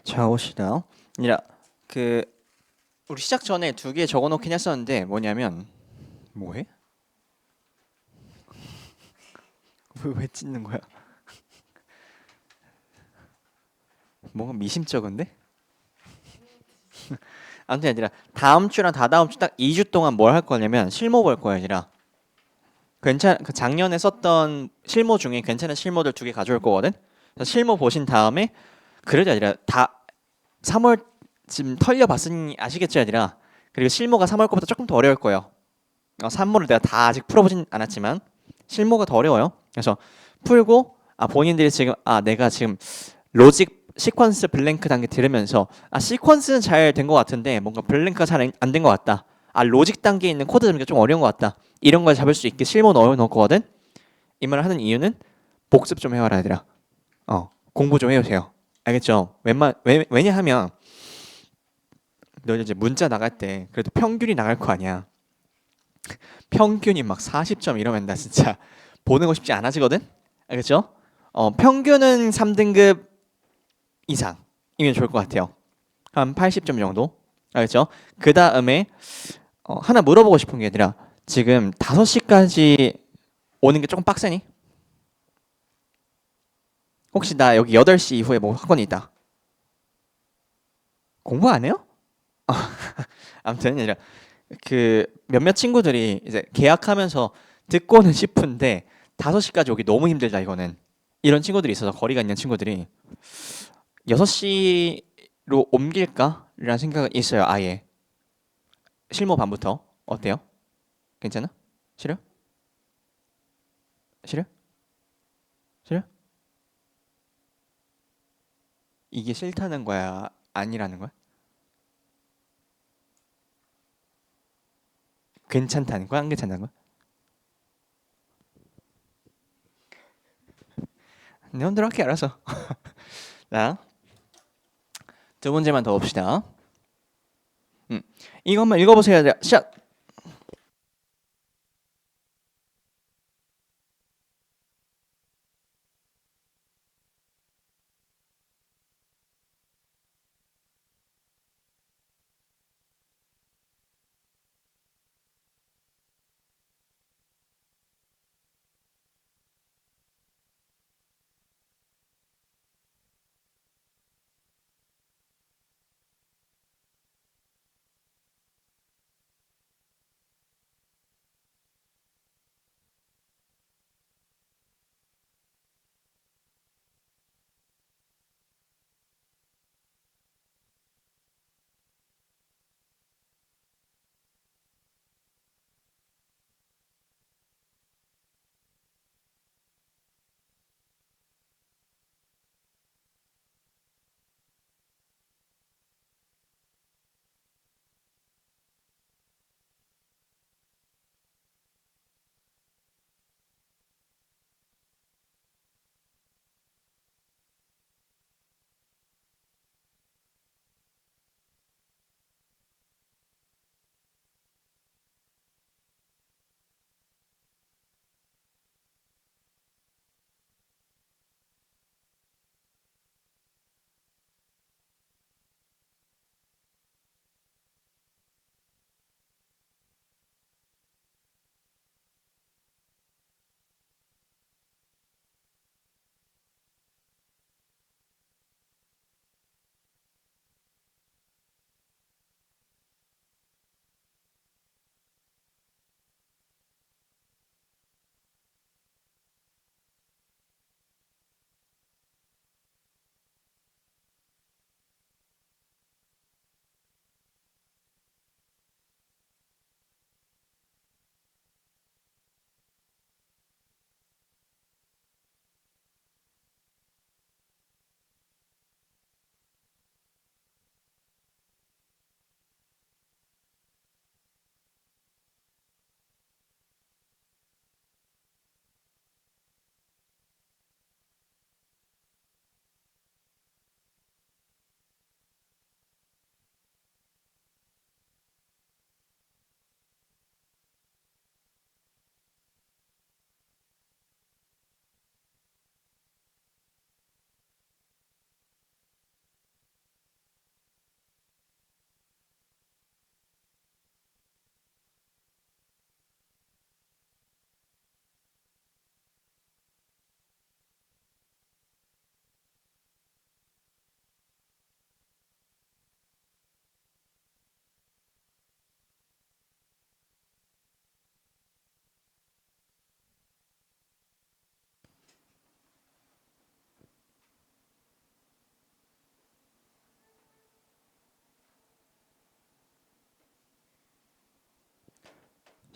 자, 봅시다. 아니라 그 우리 시작 전에 두 개 적어놓긴 했었는데 뭐냐면 뭐해? 왜 찢는 거야? 뭔가 미심쩍은데? 아무튼 아니라 다음 주랑 다다음 주 딱 2주 동안 뭘 할 거냐면 실무 볼 거야, 아니라 그 작년에 썼던 실무 중에 괜찮은 실무들 두 개 가져올 거거든. 그래서 실무 보신 다음에 그래도 아니라 다 3월 지금 털려봤으니 아시겠죠, 아니라 그리고 실무가 3월 거보다 조금 더 어려울 거예요. 3모를 내가 다 아직 풀어보진 않았지만 실무가 더 어려워요. 그래서 풀고 본인들이 지금 내가 지금 로직 시퀀스 블랭크 단계 들으면서 시퀀스는 잘 된 것 같은데 뭔가 블랭크가 잘 안 된 것 같다. 로직 단계에 있는 코드 들으니까 좀 어려운 것 같다. 이런 걸 잡을 수 있게 실무 넣어 놓거든. 이 말을 하는 이유는 복습 좀 해와라 얘들아. 공부 좀 해오세요. 알겠죠? 왜냐하면 너 이제 문자 나갈 때 그래도 평균이 나갈 거 아니야. 평균이 막 40점 이러면 나 진짜 보내고 싶지 않아지거든? 알겠죠? 평균은 3등급 이상이면 좋을 것 같아요. 한 80점 정도? 알겠죠? 그 다음에 하나 물어보고 싶은 게 아니라 지금 5시까지 오는 게 조금 빡세니? 혹시 나 여기 8시 이후에 뭐 학원이 있다. 공부 안 해요? 아무튼 아니라 그 몇몇 친구들이 이제 계약하면서 듣고는 싶은데 5시까지 오기 너무 힘들다 이거는. 이런 친구들이 있어서 거리가 있는 친구들이 6시로 옮길까라는 생각은 있어요. 아예 실무 반부터 어때요? 괜찮아? 싫어? 싫어? 싫어? 이게 싫다는 거야? 아니라는 거야? 괜찮다는 거야? 안 괜찮다는 거야? 내 맘대로 할게 알아서. 자, 두 문제만 더 봅시다. 음, 이것만 읽어보세요. 시작.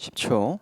10초.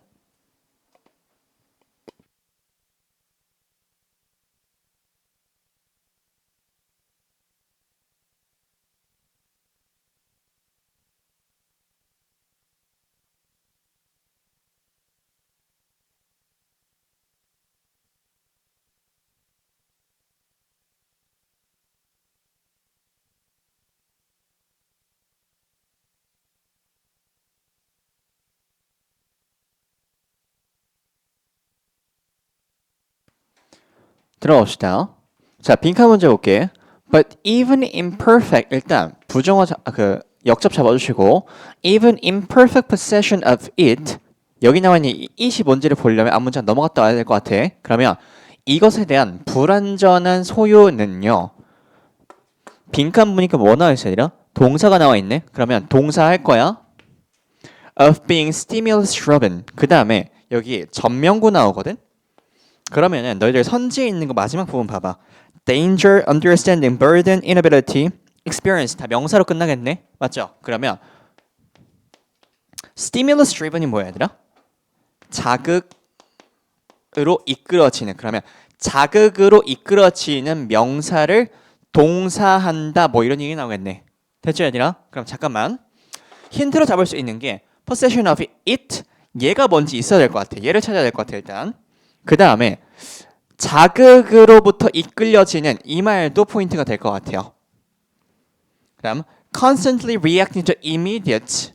들어봅시다. 자, 빈칸 문제 볼게. But even imperfect 일단 부정어 역접 잡아주시고 even imperfect possession of it 여기 나와 있는 it이 뭔지를 보려면 앞문장 넘어갔다 와야 될 것 같아. 그러면 이것에 대한 불완전한 소유는요. 빈칸 보니까 뭐 나와 있어야 되나? 동사가 나와 있네. 그러면 동사 할 거야. of being stimulus driven. 그 다음에 여기 전명구 나오거든. 그러면은 너희들 선지에 있는 거 마지막 부분 봐봐. danger, understanding, burden, inability, experience 다 명사로 끝나겠네. 맞죠? 그러면 stimulus driven이 뭐야 얘들아? 자극으로 이끌어지는. 그러면 자극으로 이끌어지는 명사를 동사한다 뭐 이런 얘기 나오겠네. 됐죠 얘들아? 그럼 잠깐만. 힌트로 잡을 수 있는 게 possession of it 얘가 뭔지 있어야 될 것 같아. 얘를 찾아야 될 것 같아 일단. 그 다음에 자극으로부터 이끌려지는 이 말도 포인트가 될 것 같아요. 그다음 constantly reacting to immediate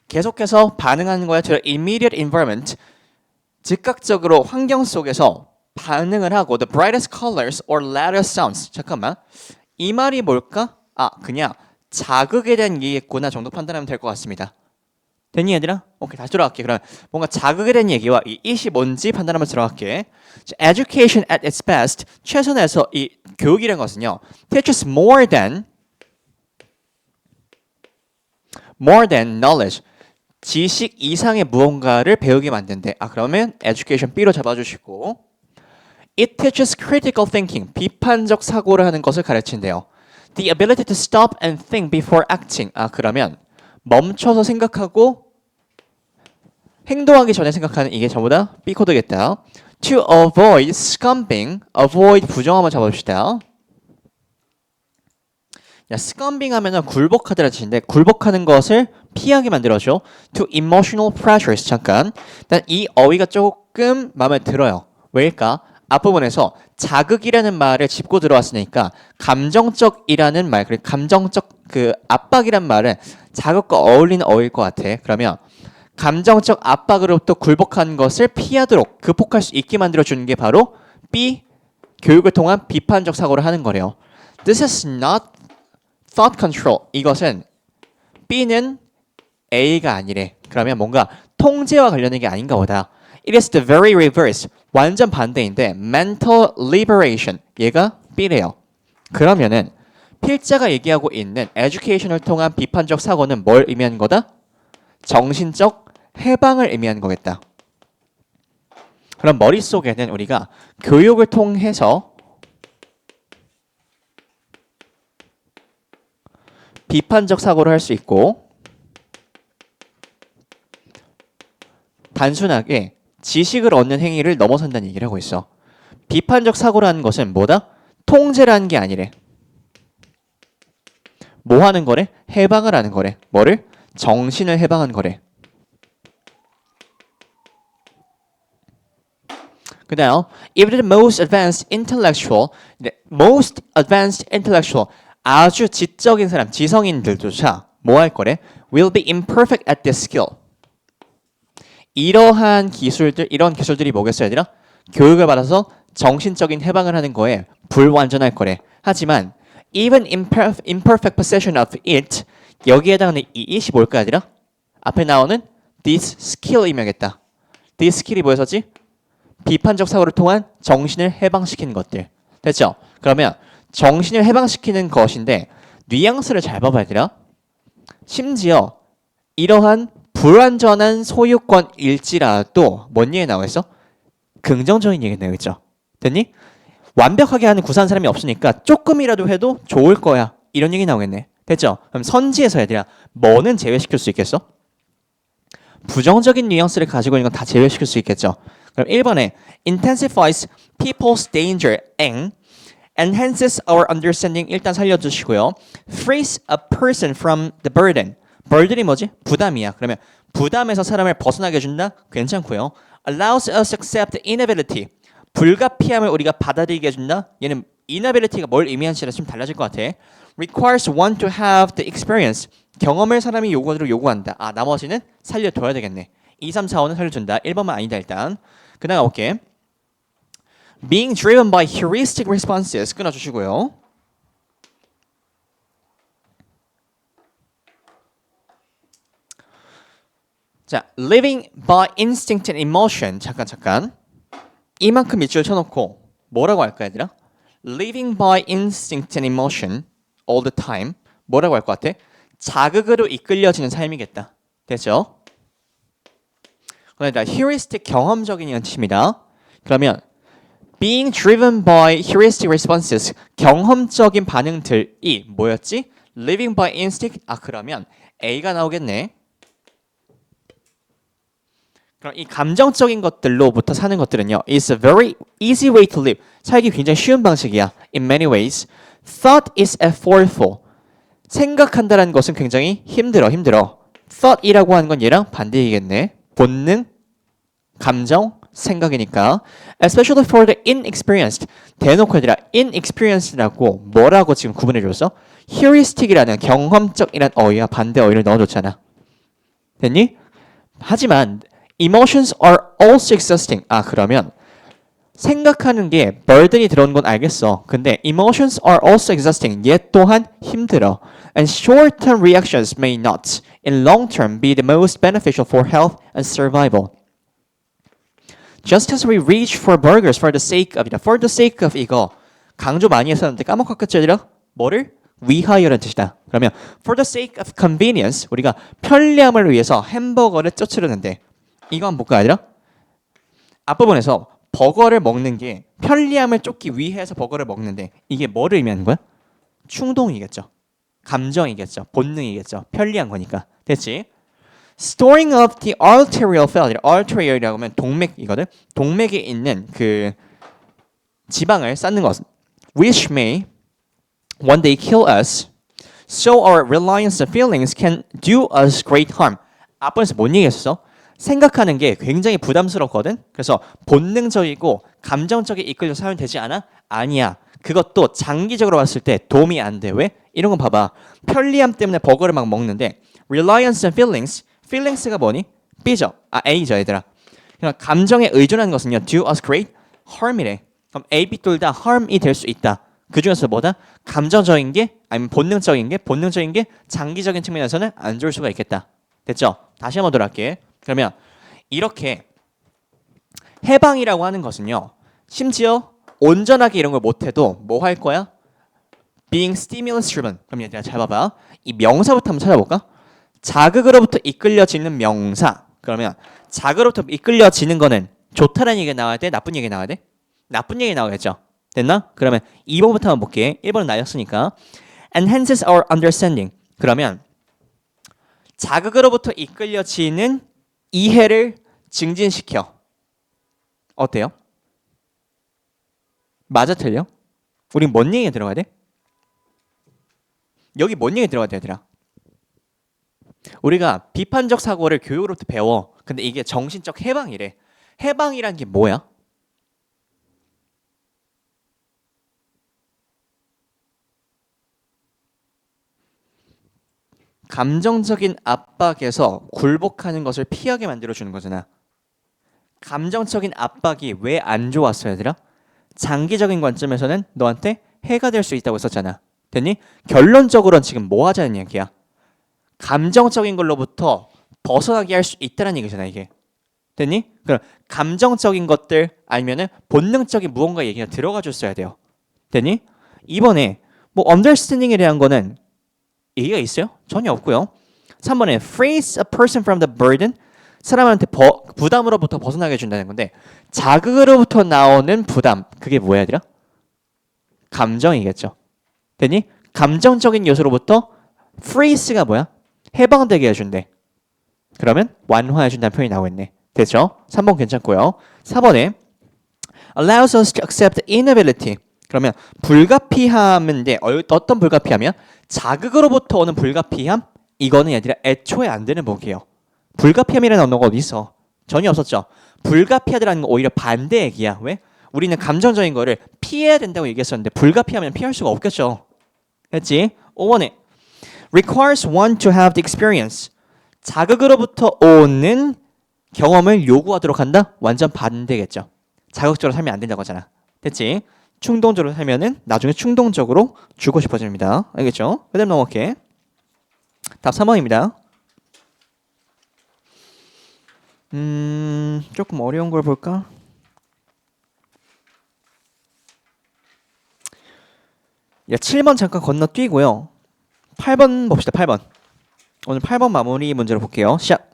계속해서 반응하는 거야. to the immediate environment 즉각적으로 환경 속에서 반응을 하고 the brightest colors or loudest sounds 잠깐만 이 말이 뭘까? 아 그냥 자극에 대한 얘기겠구나 정도 판단하면 될 것 같습니다. 됐니 얘들아? 오케이 다시 돌아갈게. 그럼 뭔가 자극에 대한 얘기와 이 it이 뭔지 판단하면서 들어갈게. Education at its best 최선에서 이 교육이라는 것은요 teaches more than knowledge 지식 이상의 무언가를 배우게 만든대. 아 그러면 education B로 잡아주시고 it teaches critical thinking 비판적 사고를 하는 것을 가르친대요. The ability to stop and think before acting. 아 그러면 멈춰서 생각하고 행동하기 전에 생각하는 이게 전부 다 B 코드겠다. To avoid scumbing, avoid 부정어만 잡아봅시다. 야, scumbing 하면은 굴복하다라는 뜻인데 굴복하는 것을 피하게 만들어줘. To emotional pressures 잠깐. 일단 이 어휘가 조금 마음에 들어요. 왜일까? 앞부분에서 자극이라는 말을 짚고 들어왔으니까 감정적이라는 말, 그리고 감정적 그 압박이란 말은 자극과 어울리는 어휘일 것 같아. 그러면 감정적 압박으로부터 굴복한 것을 피하도록 극복할 수 있게 만들어주는 게 바로 B, 교육을 통한 비판적 사고를 하는 거래요. This is not thought control. 이것은 B는 A가 아니래. 그러면 뭔가 통제와 관련된 게 아닌가 보다. It is the very reverse. 완전 반대인데 mental liberation. 얘가 B래요. 그러면은 필자가 얘기하고 있는 education을 통한 비판적 사고는 뭘 의미하는 거다? 정신적 해방을 의미하는 거겠다. 그럼 머릿속에는 우리가 교육을 통해서 비판적 사고를 할 수 있고 단순하게 지식을 얻는 행위를 넘어선다는 얘기를 하고 있어. 비판적 사고라는 것은 뭐다? 통제라는 게 아니래. 뭐 하는 거래? 해방을 하는 거래. 뭐를? 정신을 해방하는 거래. 그 다음 even the most advanced intellectual 아주 지적인 사람, 지성인들조차 뭐 할 거래? will be imperfect at this skill. 이런 기술들이 뭐겠어요, 얘들아? 교육을 받아서 정신적인 해방을 하는 거에 불완전할 거래. 하지만 even imperfect possession of it 여기에 해당하는 이 it이 뭘까, 얘들아? 앞에 나오는 this skill 이명했다. this skill이 뭐였었지? 비판적 사고를 통한 정신을 해방시키는 것들. 됐죠? 그러면 정신을 해방시키는 것인데 뉘앙스를 잘 봐봐야 되나? 심지어 이러한 불완전한 소유권일지라도 뭔 얘기 나와 있어? 긍정적인 얘기 나와 있죠. 됐니? 완벽하게 하는 구사한 사람이 없으니까 조금이라도 해도 좋을 거야. 이런 얘기 나오겠네. 됐죠? 그럼 선지에서 얘들아 뭐는 제외시킬 수 있겠어? 부정적인 뉘앙스를 가지고 있는 건 다 제외시킬 수 있겠죠. 그럼 1번에 intensifies people's danger and enhances our understanding 일단 살려주시고요. frees a person from the burden. burden이 뭐지? 부담이야. 그러면 부담에서 사람을 벗어나게 해준다? 괜찮고요. allows us to accept inability. 불가피함을 우리가 받아들이게 해준다? 얘는 inability가 뭘 의미하는지랑 좀 달라질 것 같아. requires one to have the experience. 경험을 사람이 요구한다. 아, 나머지는 살려둬야 되겠네. 2, 3, 4, 5는 살려준다. 1번만 아니다 일단. 그 다음 가볼게. being driven by heuristic responses 끊어주시고요. 자, living by instinct and emotion. 잠깐. 이만큼 밑줄 쳐놓고 뭐라고 할까 얘들아? living by instinct and emotion all the time. 뭐라고 할 것 같아? 자극으로 이끌려지는 삶이겠다. 됐죠? 그러니까 heuristic 경험적인 뜻입니다. 그러면 being driven by heuristic responses 경험적인 반응들이 뭐였지? living by instinct 아 그러면 A가 나오겠네. 그럼 이 감정적인 것들로부터 사는 것들은요 is a very easy way to live 살기 굉장히 쉬운 방식이야 in many ways. thought is effortful 생각한다는 것은 굉장히 힘들어 thought이라고 하는 건 얘랑 반대이겠네. 본능, 감정, 생각이니까 especially for the inexperienced 대놓고 얘들아 inexperienced라고 뭐라고 지금 구분해줬어? heuristic이라는 경험적이란 어휘와 반대 어휘를 넣어줬잖아. 됐니? 하지만 emotions are also exhausting. 아 그러면 생각하는 게 burden이 들어오는 건 알겠어. 근데 emotions are also exhausting. 얘 또한 힘들어. And short-term reactions may not, in long term, be the most beneficial for health and survival. Just as we reach for burgers for the sake of, for the sake of 이거 강조 많이 했었는데 까먹었겠죠, 얘들아? 뭐를? 위하여라는 뜻이다. 그러면 for the sake of convenience, 우리가 편리함을 위해서 햄버거를 쫓으려는데 이거 한번 볼까, 얘들아? 앞부분에서 버거를 먹는 게 편리함을 쫓기 위해서 버거를 먹는데 이게 뭐를 의미하는 거야? 충동이겠죠. 감정이겠죠. 본능이겠죠. 편리한 거니까. 됐지? Storing up the arterial fat. arterial이라고 하면 동맥이거든. 동맥에 있는 그 지방을 쌓는 것은 which may one day kill us. So our reliance on feelings can do us great harm. 앞번에서 뭔 얘기했었어? 생각하는 게 굉장히 부담스럽거든. 그래서 본능적이고 감정적에 이끌려 살면 되지 않아? 아니야. 그것도 장기적으로 봤을 때 도움이 안 돼. 왜? 이런 거 봐봐. 편리함 때문에 버거를 막 먹는데 reliance on feelings. feelings가 뭐니? B죠. 아 A죠 얘들아. 그러니까 감정에 의존하는 것은요. do us great harm이래. 그럼 A, B 둘 다 harm이 될 수 있다. 그 중에서 뭐다? 감정적인 게 아니면 본능적인 게 장기적인 측면에서는 안 좋을 수가 있겠다. 됐죠? 다시 한번 돌아갈게. 그러면 이렇게 해방이라고 하는 것은요. 심지어 온전하게 이런 걸 못해도 뭐 할 거야? being stimulus driven. 그럼 얘들아 잘 봐봐. 이 명사부터 한번 찾아볼까? 자극으로부터 이끌려지는 명사. 그러면 자극으로부터 이끌려지는 거는 좋다는 얘기가 나와야 돼? 나쁜 얘기가 나와야 돼? 나쁜 얘기 나오겠죠. 됐나? 그러면 2번부터 한번 볼게. 1번은 나였으니까. enhances our understanding. 그러면 자극으로부터 이끌려지는 이해를 증진시켜. 어때요? 맞아 틀려? 우린 뭔 얘기가 들어가야 돼? 여기 뭔 얘기 들어가야 돼 얘들아? 우리가 비판적 사고를 교육으로부터 배워. 근데 이게 정신적 해방이래. 해방이란 게 뭐야? 감정적인 압박에서 굴복하는 것을 피하게 만들어주는 거잖아. 감정적인 압박이 왜 안 좋았어 얘들아? 장기적인 관점에서는 너한테 해가 될 수 있다고 했었잖아. 됐니? 결론적으로는 지금 뭐 하자는 얘기야? 감정적인 걸로부터 벗어나게 할 수 있다는 얘기잖아 이게. 됐니? 그럼 감정적인 것들 아니면은 본능적인 무언가 얘기가 들어가 줬어야 돼요. 됐니? 이번에 뭐 understanding에 대한 거는 얘기가 있어요? 전혀 없고요. 3번에 frees a person from the burden 사람한테 부담으로부터 벗어나게 해준다는 건데 자극으로부터 나오는 부담 그게 뭐야 얘들아? 감정이겠죠. 됐니? 감정적인 요소로부터 frees가 뭐야? 해방되게 해준대. 그러면 완화해준다는 표현이 나오겠네. 됐죠? 3번 괜찮고요. 4번에 allows us to accept inability. 그러면 불가피함인데 어떤 불가피함이야? 자극으로부터 오는 불가피함? 이거는 얘들아 애초에 안 되는 복이에요. 불가피함이라는 언어가 어디 있어? 전혀 없었죠. 불가피하다라는 건 오히려 반대 얘기야. 왜? 우리는 감정적인 거를 피해야 된다고 얘기했었는데 불가피하면 피할 수가 없겠죠. 됐지? 5번에 requires one to have the experience. 자극으로부터 오는 경험을 요구하도록 한다? 완전 반대겠죠. 자극적으로 살면 안 된다고 하잖아. 됐지? 충동적으로 살면은 나중에 충동적으로 주고 싶어집니다. 알겠죠? 그 다음 넘어갈게. 답 3번입니다. 조금 어려운 걸 볼까? 야, 7번 잠깐 건너뛰고요. 8번 봅시다. 8번. 오늘 8번 마무리 문제로 볼게요. 시작.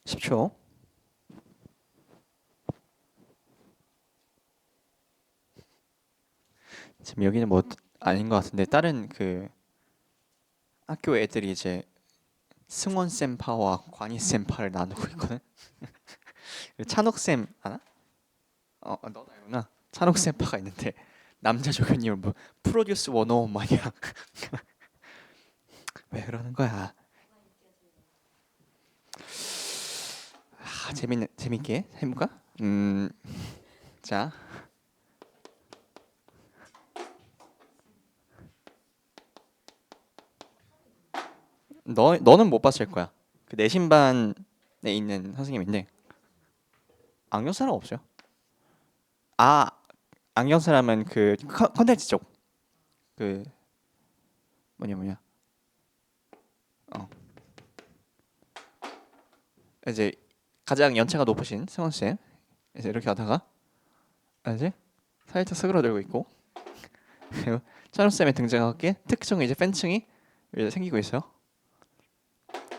10초. 지금 여기는 뭐 아닌 것 같은데 다른 그 학교 애들이 이제 승원 쌤파와 관희 쌤파를 나누고 있거든. 찬옥 쌤 아나? 너 알구나. 찬옥 쌤파가 있는데 남자 조교님은 뭐 프로듀스 101 마냥 왜 그러는 거야? 재밌게 해볼까? 자, 너는 못 봤을 거야. 그 내신반에 있는 선생님인데 안경 사람 없어요. 아, 안경 사람은 그 컨텐츠 쪽. 그 뭐냐. 어. 이제 가장 연차가 높으신 승원 쌤. 이제 이렇게 하다가 이제 살짝 스그러들고 있고 그리고 찬우 쌤의 등장하게 특징이 이제 팬층이 이제 생기고 있어요.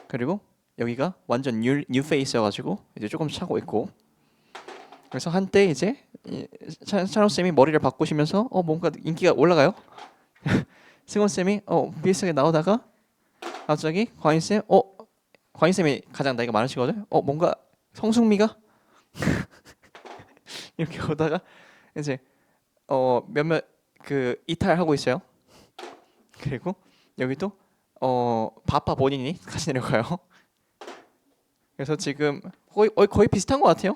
그리고 여기가 완전 뉴 페이스여가지고 이제 조금 차고 있고 그래서 한때 이제 찬호 쌤이 머리를 바꾸시면서 뭔가 인기가 올라가요. 승원 쌤이 비슷하게 나오다가 갑자기 과인 쌤이 가장 나이가 많으시거든. 뭔가 성숙미가 이렇게 오다가 이제 몇몇 그 이탈하고 있어요. 그리고 여기도 바빠 본인이 같이 내려가요. 그래서 지금 거의 비슷한 것 같아요.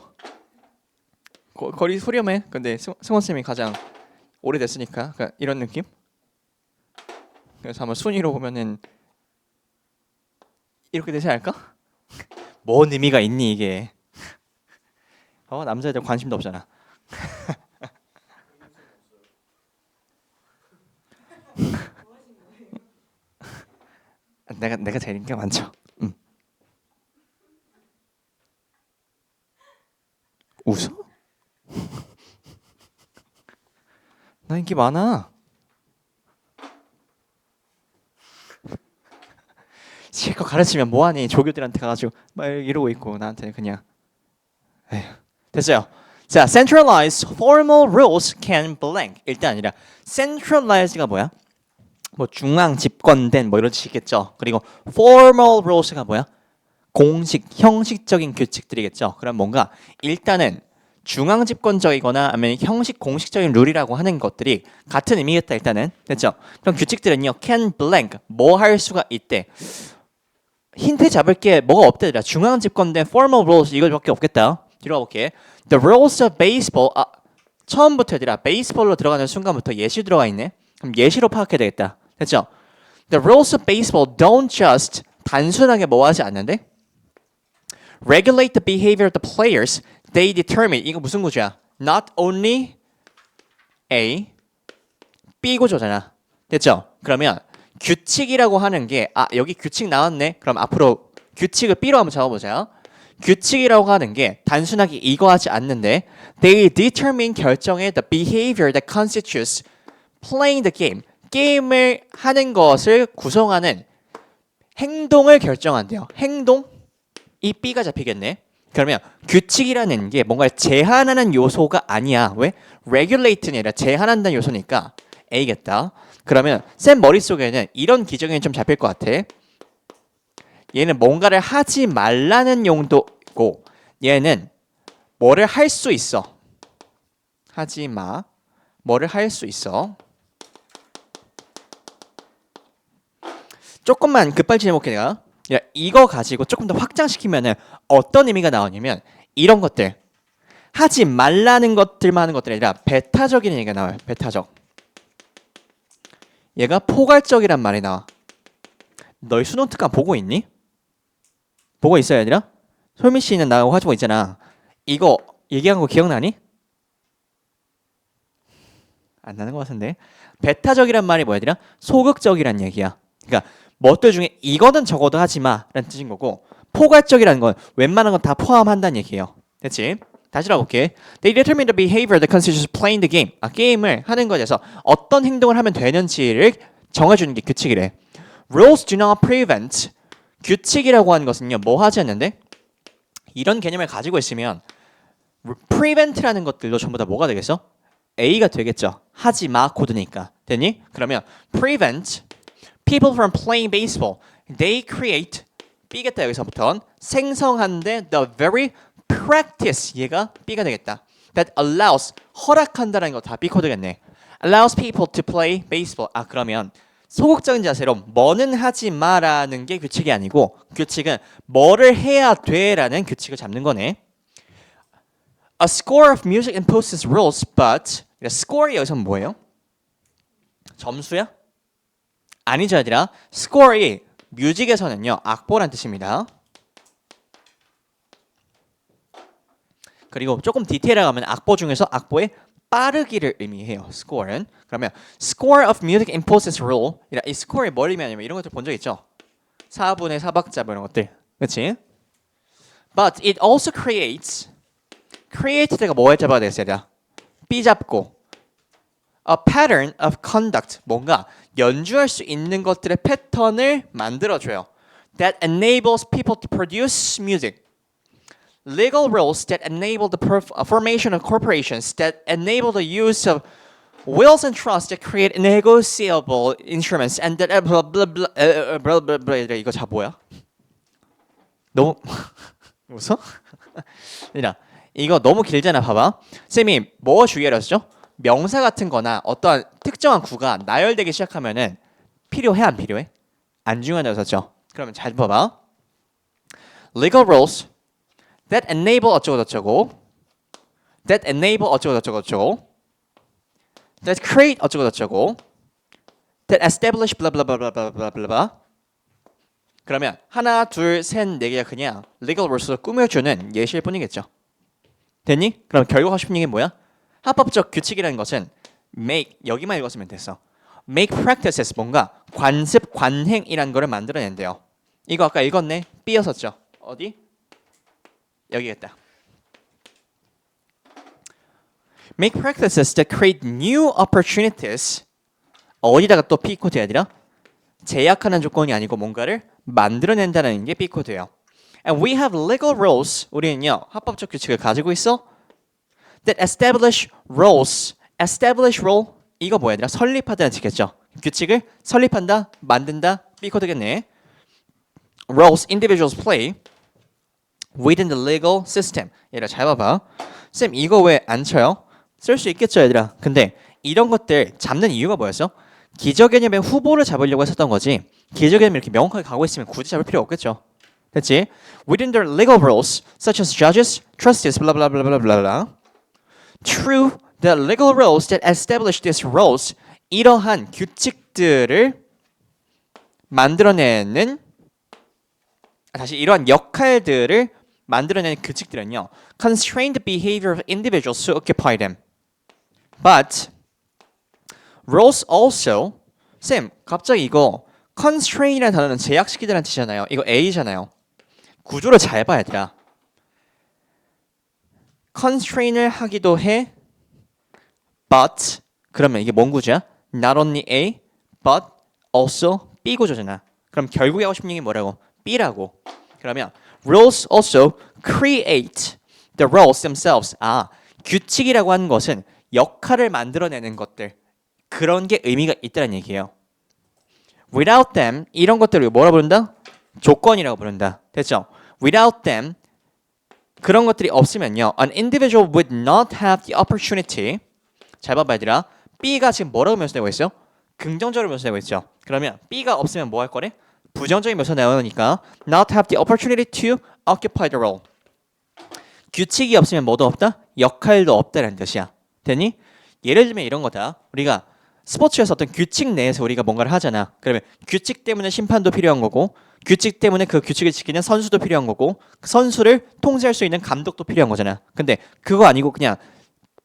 거리 소렴해. 근데 승원 쌤이 가장 오래됐으니까 그러니까 이런 느낌. 그래서 한번 순위로 보면은 이렇게 되지 않을까? 뭔 의미가 있니 이게? 남자애들 관심도 없잖아. 내가 제일 인기가 많죠. 웃어? 나 인기 많아. 실컷 가르치면 뭐하니? 조교들한테 가가지고 막 이러고 있고 나한테는 그냥 에휴. 됐어요. 자, centralized formal rules can blank. 일단 아니라 centralized가 뭐야? 뭐 중앙 집권된 뭐 이런 뜻이겠죠. 그리고 formal rules가 뭐야? 공식, 형식적인 규칙들이겠죠. 그럼 뭔가 일단은 중앙 집권적이거나 아니면 형식 공식적인 룰이라고 하는 것들이 같은 의미겠다 일단은. 됐죠? 그럼 규칙들은요. can blank 뭐 할 수가 있대. 힌트 잡을 게 뭐가 없대더라. 중앙 집권된 formal rules 이거밖에 없겠다. 뒤로 가볼게. The rules of baseball. 처음부터 얘들아 베이스볼로 들어가는 순간부터 예시 들어가 있네. 그럼 예시로 파악해야 되겠다. 됐죠? The rules of baseball don't just 단순하게 뭐 하지 않는데 regulate the behavior of the players. They determine. 이거 무슨 구조야? Not only A, B 구조잖아. 됐죠? 그러면 규칙이라고 하는 게 여기 규칙 나왔네. 그럼 앞으로 규칙을 B로 한번 잡아보자. 규칙이라고 하는 게 단순하게 이거 하지 않는데 they determine 결정해 the behavior that constitutes playing the game. 게임을 하는 것을 구성하는 행동을 결정한대요. 행동? 이 B가 잡히겠네. 그러면 규칙이라는 게 뭔가를 제한하는 요소가 아니야. 왜? regulate는 아니라 제한한다는 요소니까 A겠다. 그러면 쌤 머릿속에는 이런 기정이 좀 잡힐 것 같아. 얘는 뭔가를 하지 말라는 용도고 얘는 뭐를 할 수 있어. 하지 마. 뭐를 할 수 있어. 조금만 급발진해 볼게 내가. 이거 가지고 조금 더 확장시키면은 어떤 의미가 나오냐면 이런 것들 하지 말라는 것들만 하는 것들이 아니라 배타적인 얘기가 나와요. 배타적. 얘가 포괄적이란 말이 나와. 너희 수능 특강 보고 있니? 보고 있어요 얘들아? 솔미 씨는 나하고 가지고 있잖아. 이거 얘기한 거 기억나니? 안 나는 것 같은데. 배타적이란 말이 뭐야 얘들아? 소극적이란 얘기야. 그러니까 뭐들 중에 이거는 적어도 하지 마라는 뜻인 거고 포괄적이라는 건 웬만한 건 다 포함한다는 얘기예요. 됐지? 다시 나볼게. They determine the behavior that constitutes playing the game. 게임을 하는 것에서 어떤 행동을 하면 되는지를 정해주는 게 규칙이래. Rules do not prevent. 규칙이라고 하는 것은요. 뭐 하지 않는데? 이런 개념을 가지고 있으면 prevent라는 것들도 전부 다 뭐가 되겠어? A가 되겠죠. 하지 마 코드니까. 됐니? 그러면 prevent people from playing baseball. They create B겠다 여기서부터 생성한데 the very practice 얘가 B가 되겠다. That allows 허락한다라는 거 다 B 코드겠네. Allows people to play baseball. 그러면 소극적인 자세로 뭐는 하지 마라는 게 규칙이 아니고 규칙은 뭐를 해야 돼라는 규칙을 잡는 거네. A score of music imposes rules, but score이 여기서 뭐예요? 점수야? 아니죠, 얘들아. score이 뮤직에서는요, 악보란 뜻입니다. 그리고 조금 디테일하게 가면 악보 중에서 악보의 빠르기를 의미해요. score는. 그러면 score of music imposes rule. 이 score이 뭘 의미하냐면 이런 것들 본 적 있죠? 4분의 4박자 뭐 이런 것들. 그렇지? But it also creates create가 뭐에 잡아야 되겠어요? B 잡고 a pattern of conduct. 뭔가 연주할 수 있는 것들의 패턴을 만들어줘요. That enables people to produce music. Legal rules that enable the formation of corporations, that enable the use of wills and trusts that create negotiable instruments, and that blah blah blah blah blah blah. 이거 다 뭐야? 너무 웃어? 이거 너무 길잖아. 봐봐. 쌤이 뭐 주의하려 했죠? 명사 같은 거나 어떠한 특정한 구가 나열되기 시작하면은 필요해 안 필요해? 안 중요하다고 했었죠. 그러면 잘 봐봐. Legal rules that enable 어쩌고저쩌고, that enable 어쩌고저쩌고, that create 어쩌고저쩌고, that establish blah blah blah blah blah blah blah. 그러면 하나, 둘, 셋, 네 개가 그냥 legal rules로 꾸며주는 예시일 뿐이겠죠. 됐니? 그럼 결국 하고 싶은 얘기는 뭐야? 합법적 규칙이라는 것은 make, 여기만 읽었으면 됐어. make practices, 뭔가 관습, 관행이라는 거를 만들어낸대요. 이거 아까 읽었네? B였었죠. 어디? 여기겠다. Make practices that create new opportunities. 어디다가 또 B 코드야 아니라 제약하는 조건이 아니고 뭔가를 만들어낸다는 게 B 코드예요. And we have legal rules. 우리는요 합법적 규칙을 가지고 있어. That establish rules. Establish rule. 이거 뭐야 얘들아? 설립하다는 뜻이겠죠. 규칙을 설립한다, 만든다. B 코드겠네. Roles individuals play within the legal system. 얘들아 잘 봐봐. 쌤 이거 왜 안 쳐요? 쓸 수 있겠죠 얘들아. 근데 이런 것들 잡는 이유가 뭐였어? 기저개념의 후보를 잡으려고 했었던 거지. 기저개념이 이렇게 명확하게 가고 있으면 굳이 잡을 필요 없겠죠. 됐지? Within the legal rules such as judges, trustees, blah blah blah blah blah blah. True, the legal rules that establish these roles. 이러한 규칙들을 만들어내는 다시 이러한 역할들을 만들어내는 규칙들은요. Constrain the behavior of individuals to occupy them. But rules also 쌤 갑자기 이거 constrain이라는 단어는 제약시키다는 뜻이잖아요. 이거 A잖아요. 구조를 잘 봐야 돼요. constrain을 하기도 해. But 그러면 이게 뭔 구조야? Not only A, but also B 구조잖아. 그럼 결국에 하고 싶은 얘기 뭐라고? B라고. 그러면 rules also create the roles themselves. 규칙이라고 하는 것은 역할을 만들어내는 것들. 그런 게 의미가 있다는 얘기예요. Without them, 이런 것들을 뭐라 부른다? 조건이라고 부른다. 됐죠? Without them, 그런 것들이 없으면요. An individual would not have the opportunity. 잘 봐봐 얘들아. B가 지금 뭐라고 묘사되고 있어요? 긍정적으로 묘사되고 있죠. 그러면 B가 없으면 뭐 할 거래? 부정적인 묘사 나오니까 not have the opportunity to occupy the role. 규칙이 없으면 뭐도 없다? 역할도 없다는 뜻이야. 됐니? 예를 들면 이런 거다. 우리가 스포츠에서 어떤 규칙 내에서 우리가 뭔가를 하잖아. 그러면 규칙 때문에 심판도 필요한 거고 규칙 때문에 그 규칙을 지키는 선수도 필요한 거고 선수를 통제할 수 있는 감독도 필요한 거잖아. 근데 그거 아니고 그냥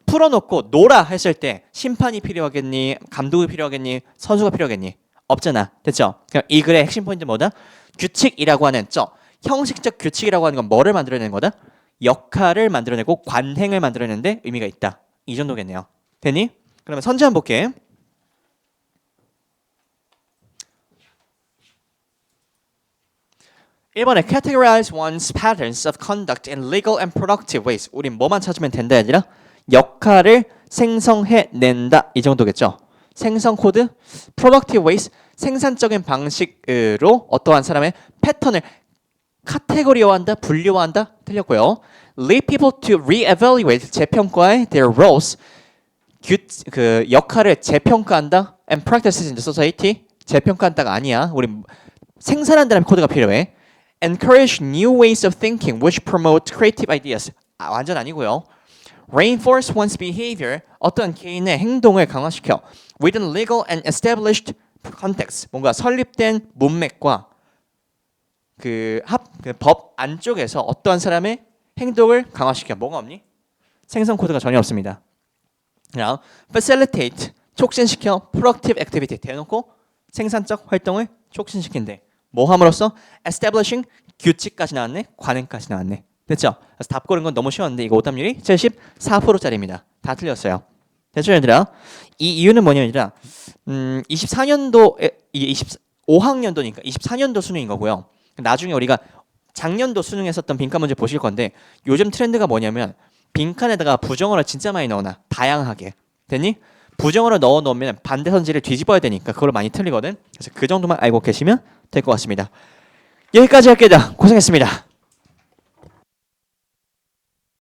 풀어놓고 놀아 했을 때 심판이 필요하겠니? 감독이 필요하겠니? 선수가 필요하겠니? 없잖아. 됐죠? 그럼 이 글의 핵심 포인트 뭐다? 규칙이라고 하는 형식적 규칙이라고 하는 건 뭐를 만들어내는 거다? 역할을 만들어내고 관행을 만들어내는데 의미가 있다. 이 정도겠네요. 됐니? 그러면 선제 한번 볼게. 1번에 categorize one's patterns of conduct in legal and productive ways. 우린 뭐만 찾으면 된다 얘들아? 역할을 생성해낸다. 이 정도겠죠? 생성 코드, productive ways, 생산적인 방식으로 어떠한 사람의 패턴을 카테고리화한다, 분류화한다. 틀렸고요. Lead people to re-evaluate, 재평가의 their roles, 그 역할을 재평가한다. And practices in the society, 재평가한다가 아니야. 우리 생산한다는 코드가 필요해. Encourage new ways of thinking which promote creative ideas. 완전 아니고요. reinforce one's behavior 어떤 개인의 행동을 강화시켜 within legal and established context 뭔가 설립된 문맥과 그 법 안쪽에서 어떠한 사람의 행동을 강화시켜 뭐가 없니? 생성 코드가 전혀 없습니다. 그냥 facilitate 촉진시켜 productive activity 대놓고 생산적 활동을 촉진시킨대. 뭐 함으로써 establishing 규칙까지 나왔네, 관행까지 나왔네. 됐죠? 그래서 답 고른 건 너무 쉬웠는데 이거 오답률이 74%짜리입니다. 다 틀렸어요. 됐죠, 얘들아? 이 이유는 뭐냐면 24년도에 이게 25학년도니까 24년도 수능인 거고요. 나중에 우리가 작년도 수능에 썼던 빈칸 문제 보실 건데 요즘 트렌드가 뭐냐면 빈칸에다가 부정어를 진짜 많이 넣어놔. 다양하게. 됐니? 부정어를 넣어 놓으면 반대 선지를 뒤집어야 되니까 그걸 많이 틀리거든. 그래서 그 정도만 알고 계시면 될 것 같습니다. 여기까지 할게요. 고생했습니다.